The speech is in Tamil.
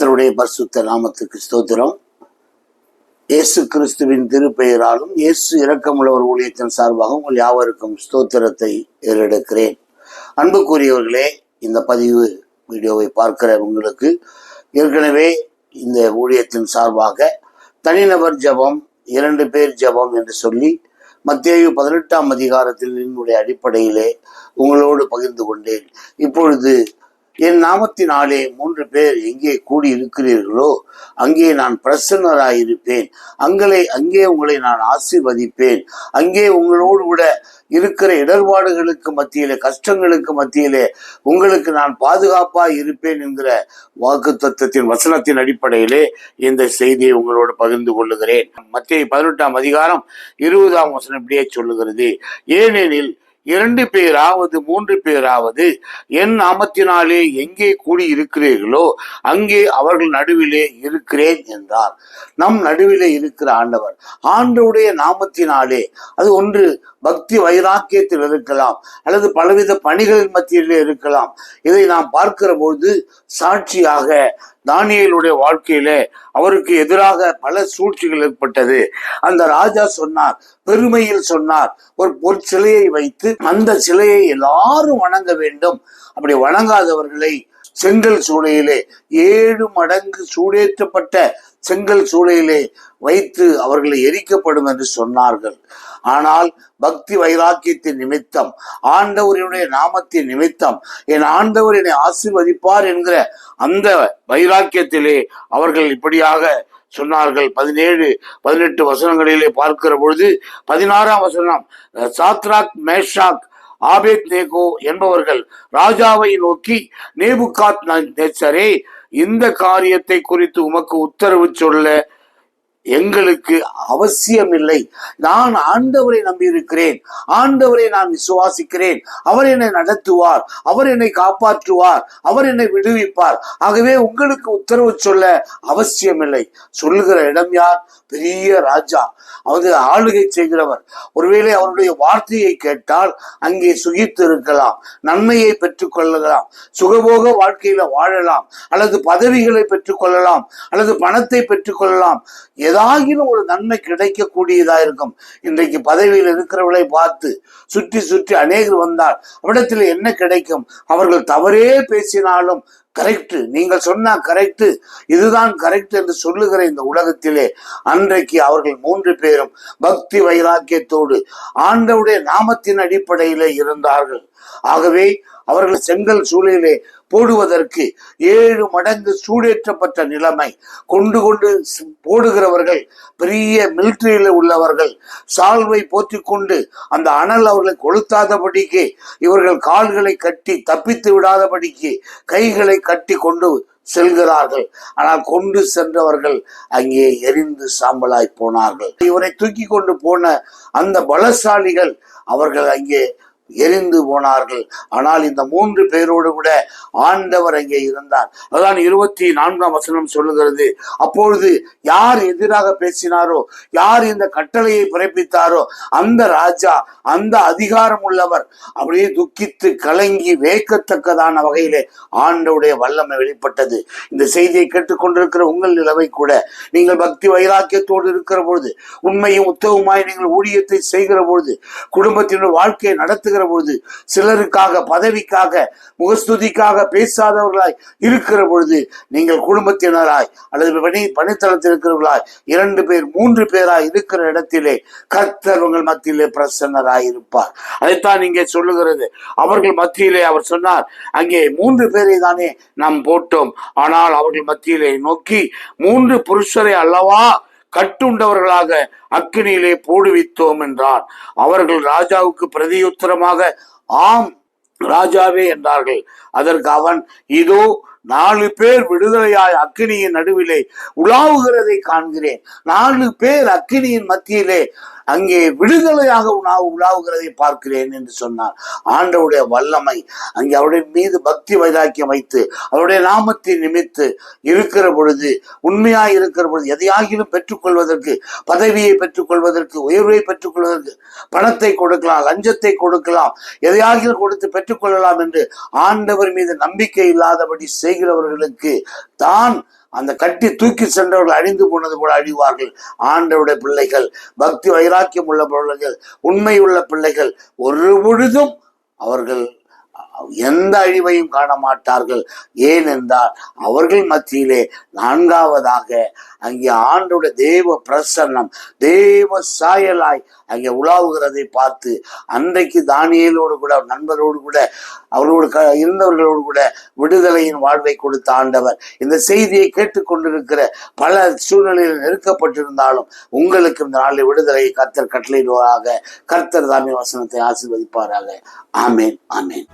கர்த்தருடைய பரிசுத்த நாமத்துக்கு ஸ்தோத்திரம். இயேசு கிறிஸ்துவின் திருப்பெயராலும் இயேசு இரக்கமுள்ளவர் ஊழியத்தின் சார்பாக உங்கள் யாவருக்கும் ஸ்தோத்திரத்தை ஏறெடுக்கிறேன். அன்புக்குரியவர்களே, இந்த வீடியோவை பார்க்கிற உங்களுக்கு ஏற்கனவே இந்த ஊழியத்தின் சார்பாக தனிநபர் ஜெபம், 2 பேர் ஜெபம் என்று சொல்லி மத்தேயு 18ஆம் அதிகாரத்தில் என்னுடைய அடிப்படையிலே உங்களோடு பகிர்ந்து கொண்டேன். இப்பொழுது என் நாமத்தினாலே 3 பேர் எங்கே கூடி இருக்கிறீர்களோ அங்கே நான் பிரசன்னராயிருப்பேன். அங்கே உங்களை நான் ஆசீர்வதிப்பேன். அங்கே உங்களோடு கூட இருக்கிற இடர்பாடுகளுக்கு மத்தியிலே, கஷ்டங்களுக்கு மத்தியிலே உங்களுக்கு நான் பாதுகாப்பாய் இருப்பேன் என்கிற வாக்குத்தத்தத்தின் வசனத்தின் அடிப்படையிலே இந்த செய்தியை உங்களோடு பகிர்ந்து கொள்ளுகிறேன். மத்தேயு 18ஆம் அதிகாரம் 20ஆம் வசனம் இப்படியே சொல்லுகிறது, ஏனெனில் 2 பேராவது 3 பேராவது என் நாமத்தினாலே எங்கே கூடி இருக்கிறீர்களோ அங்கே அவர்கள் நடுவிலே இருக்கிறேன் என்றார். நம் நடுவிலே இருக்கிற ஆண்டவருடைய நாமத்தினாலே, அது ஒன்று பக்தி வைராக்கியத்தில் இருக்கலாம், அல்லது பலவித பணிகளின் மத்தியிலே இருக்கலாம். இதை நாம் பார்க்கிற பொழுது சாட்சியாக தானியேலுடைய வாழ்க்கையில அவருக்கு எதிராக பல சூழ்ச்சிகள் ஏற்பட்டது. அந்த ராஜா சொன்னார், பெருமையில் சொன்னார், ஒரு சிலையை வைத்து அந்த சிலையை எல்லாரும் வணங்க வேண்டும். அப்படி வணங்காதவர்களை செங்கல் சூளையிலே 7 மடங்கு சூடேற்றப்பட்ட செங்கல் சூளையிலே வைத்து அவர்களை எரிக்கப்படும் என்று சொன்னார்கள். ஆனால் பக்தி வைராக்கியத்தின் நிமித்தம், ஆண்டவருடைய நாமத்தின் நிமித்தம், என் ஆண்டவர் என்னை ஆசீர்வதிப்பார் என்கிற அந்த வைராக்கியத்திலே அவர்கள் இப்படியாக சொன்னார்கள். 17, 18 வசனங்களிலே பார்க்கிற பொழுது 16ஆம் வசனம், சாத்ராக், மேஷாக், ஆபேத்நேகோ என்பவர்கள் ராஜாவை நோக்கி, நேபுகாத்நேச்சரே, இந்த காரியத்தை குறித்து உமக்கு உத்தரவு சொல்ல எங்களுக்கு அவசியமில்லை. நான் ஆண்டவரை நம்பியிருக்கிறேன், ஆண்டவரை நான் விசுவாசிக்கிறேன். அவர் என்னை நடத்துவார், அவர் என்னை காப்பாற்றுவார், அவர் என்னை விடுவிப்பார். ஆகவே உங்களுக்கு உத்தரவு சொல்ல அவசியமில்லை. சொல்லுகிற இடம் யார்? பெரிய ராஜா, அவர் ஆளுகை செய்கிறவர். ஒருவேளை அவருடைய வார்த்தையை கேட்டால் அங்கே சுகித்து இருக்கலாம், நன்மையை பெற்றுக் கொள்ளலாம், சுகபோக வாழ்க்கையில வாழலாம், அல்லது பதவிகளை பெற்றுக் கொள்ளலாம், அல்லது பணத்தை பெற்றுக் கொள்ளலாம். ஏதாகிலும் ஒரு நன்மை கிடைக்கக்கூடியதா இருக்கும். இன்றைக்கு பதவியில் இருக்கிறவர்களை பார்த்து சுற்றி சுற்றி அநேகர் வந்தால் அவரிடத்தில் என்ன கிடைக்கும்? அவர்கள் தவறே பேசினாலும் கரெக்ட், நீங்கள் சொன்னா கரெக்ட், இதுதான் கரெக்ட் என்று சொல்லுகிற இந்த உலகத்திலே அன்றைக்கு அவர்கள் 3 பேரும் பக்தி வைராக்கியத்தோடு ஆண்டவருடைய நாமத்தின் அடிப்படையிலே இருந்தார்கள். ஆகவே அவர்கள் செங்கல் சூளையிலே போடுவதற்கு 7 மடங்கு சூடேற்றப்பட்ட நிலைமை. கொண்டு போடுகிறவர்கள் பெரிய மிலிட்டரியில உள்ளவர்கள், சால்வை போற்றி கொண்டு அந்த அனல் அவர்களை கொளுத்தாதபடிக்கு இவர்கள் கால்களை கட்டி தப்பித்து விடாதபடிக்கு கைகளை கட்டி கொண்டு செல்கிறார்கள். ஆனால் கொண்டு சென்றவர்கள் அங்கே எரிந்து சாம்பலாய் போனார்கள். இவரை தூக்கி கொண்டு போன அந்த பலசாலிகள் அவர்கள் அங்கே எரிந்து போனார்கள். ஆனால் இந்த 3 பேரோடு கூட ஆண்டவர் அங்கே இருந்தார். அதான் 24ஆம் வசனம் சொல்லுகிறது, அப்பொழுது யார் எதிராக பேசினாரோ, யார் இந்த கட்டளையை பிறப்பித்தாரோ அந்த ராஜா, அந்த அதிகாரம் உள்ளவர் அப்படியே துக்கித்து கலங்கி வேக்கத்தக்கதான வகையிலே ஆண்டவருடைய வல்லமை வெளிப்பட்டது. இந்த செய்தியை கேட்டுக்கொண்டிருக்கிற உங்கள் நிலைமை கூட, நீங்கள் பக்தி வைராக்கியத்தோடு இருக்கிற பொழுது, உண்மையும் உத்தவமாய் நீங்கள் ஊழியத்தை செய்கிற பொழுது, குடும்பத்தினுடைய வாழ்க்கையை நடத்துகிற பொழுது, சிலருக்காக பதவிக்காக முகஸ்துதிக்காக பேசாதவர்களாய் இருக்கிற பொழுது, நீங்கள் குடும்பத்தினராய் அல்லது பணித்தளத்தில் இருக்கிறவர்களாய் 2 பேர் 3 பேராய் இருக்கிற இடத்திலே கர்த்தர் உங்கள் மத்தியிலே பிரசன்னராய் இருப்பார். அதைத்தான் இங்கே சொல்லுகிறது. அவர்கள் மத்தியிலே அவர் சொன்னார், அங்கே 3 பேரை தானே நாம் போட்டோம், ஆனால் அவர்கள் மத்தியிலே நோக்கி 3 புருஷரை அல்லவா கட்டுண்டவர்களாக அக்கினியிலே போடுவித்தோம் என்றார். அவர்கள் ராஜாவுக்கு பிரதியுத்தரமாக, ஆம் ராஜாவே என்றார்கள். அதற்கு அவன், இதோ 4 பேர் விடுதலையாய் அக்கினியின் நடுவிலே உலாவுகிறதை காண்கிறேன். 4 பேர் அக்கினியின் மத்தியிலே அங்கே விடுதலையாக உலாவுகிறதை பார்க்கிறேன் என்று சொன்னார். ஆண்டவருடைய வல்லமை அங்கே அவருடைய மீது பக்தி வைராக்கியம் வைத்து அவருடைய நாமத்தை நிமித்து இருக்கிற பொழுது, உண்மையாய் இருக்கிற பொழுது, எதையாகிலும் பெற்றுக்கொள்வதற்கு, பதவியை பெற்றுக்கொள்வதற்கு, உயர்வை பெற்றுக்கொள்வதற்கு பணத்தை கொடுக்கலாம், லஞ்சத்தை கொடுக்கலாம், எதையாகிலும் கொடுத்து பெற்றுக்கொள்ளலாம் என்று ஆண்டவர் மீது நம்பிக்கை இல்லாதபடி செய்கிறவர்களுக்கு தான் அந்த கட்டி தூக்கி சென்றவர்கள் அழிந்து போனது போல அழிவார்கள். ஆண்டவருடைய பிள்ளைகள், பக்தி வைராக்கியம் உள்ள பிள்ளைகள், உண்மை உள்ள பிள்ளைகள் ஒரு பொழுதும் அவர்கள் எந்த அழிவையும் காண மாட்டார்கள். ஏனென்றால் அவர்கள் மத்தியிலே நான்காவதாக அங்கே ஆண்டவருடைய தேவ பிரசன்னம், தேவ சாயலாய் அங்கே உலாவுகிறதை பார்த்து அன்றைக்கு தானியேலோடு கூட நண்பரோடு கூட அவரோடு இருந்தவர்களோடு கூட விடுதலையின் வாழ்வை கொடுத்த ஆண்டவர். இந்த செய்தியை கேட்டுக்கொண்டிருக்கிற பல சூழ்நிலையில் நெருக்கப்பட்டிருந்தாலும் உங்களுக்கு இந்த நாளில் விடுதலையை கர்த்தர் கட்டளையிடுவாராக. கர்த்தர் தாமே வசனத்தை ஆசீர்வதிப்பாராக. ஆமேன், ஆமேன்.